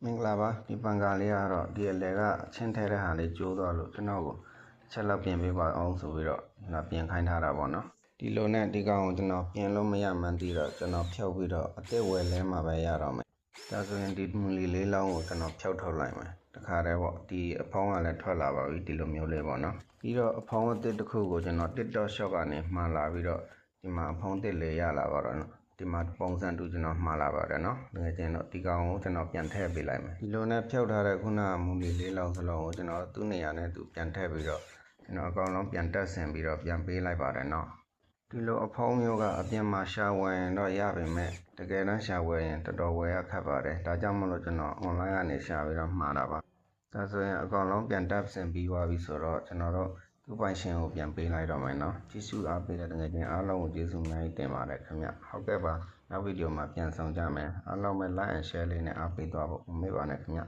မင်္ဂလာပါဒီပန်ကာလေးကတော့ဒီအလဲကအချင်းထဲတဲ့ဟာလေးကျိုးသွားလို့ကျွန်တော်ကိုတစ်ချက်လောက်ပြင်ပေးပါအောင်ဆိုပြီးတော့ပြင်ခိုင်းထားတာပေါ့နော်ဒီလိုနဲ့ဒီကောင်ကိုကျွန်တော်ပြင်လို့မရမှန်းသိတော့ကျွန်တော်ဖြုတ်ပြီးတော့အစ်စ်ဝယ်လဲမှာပဲရတော့မယ်ဒါဆိုရင်ဒီမူလီလေးလောင်းကိုကျွန်တော်ဖြုတ်ထုတ်လိုက်မယ်တခါတည်းပေါ့ဒီအဖုံးကလည်းထွက်လာပါပြီဒီလိုမျိုးလေးပေါ့နော်ပြီးတော့အဖုံးအစ်စ်တစ်ခုကိုကျွန်တော် TikTok Shop ကနေမှာလာပြီးတော့ဒီမှာအဖုံးအစ်စ်လေးရလာပါတော့နော်ဒီမှာပုံစံတူကျွန်တော်မှားလာပါတယ်နော်ငွေချင်းတော့ဒီကောင်ကိုကျွန်တော်ပြန်ထည့်ပေးလိုက်မယ်ဒီလိုနဲ့ဖြုတ်ထားတဲ့ခုနကမူလီလေးလောက်စလုံးကိုကျွန်တော်သူ့နေရာနဲ့သူပြန်ထည့်ပြီးတော့ကျွန်တော်အကောင်လုံးပြန်တက်ဆင်ပြီးတော့ပြန်ပေးလိုက်ပါတယ်နော်ဒီလိုအဖုံးမျိုးကအပြင်မှာရှာဝယ်ရင်တော့ရပါမယ်တကယ်တမ်းရှာဝယ်ရင်တော်တော်ဝယ်ရခက်ပါတယ်ဒါကြောင့်မလို့ကျွန်တော် online ကနေရှာပြီးတော့မှားတာပါဒါဆိုရင်အကောင်လုံးပြန်တက်ဆင်ပြီးသွားပြီဆိုတော့ကျွန်တော်တို့သူ့ပိုင်ရှင်ကိုပြန်ပေးလိုက်တော့မယ်နော်ကြည့်ရှုအားပေးတဲ့တကယ်ချင်းအားလုံးကိုကျေးဇူးအများကြီးတင်ပါတယ်ခင်ဗျဟုတ်ကဲ့ပါနောက်ဗီဒီယိုမှာပြန်ဆောင်ကြမယ်အားလုံးပဲ like and share လေးနဲ့အားပေးသွားဖို့မမေ့ပါနဲ့ခင်ဗျ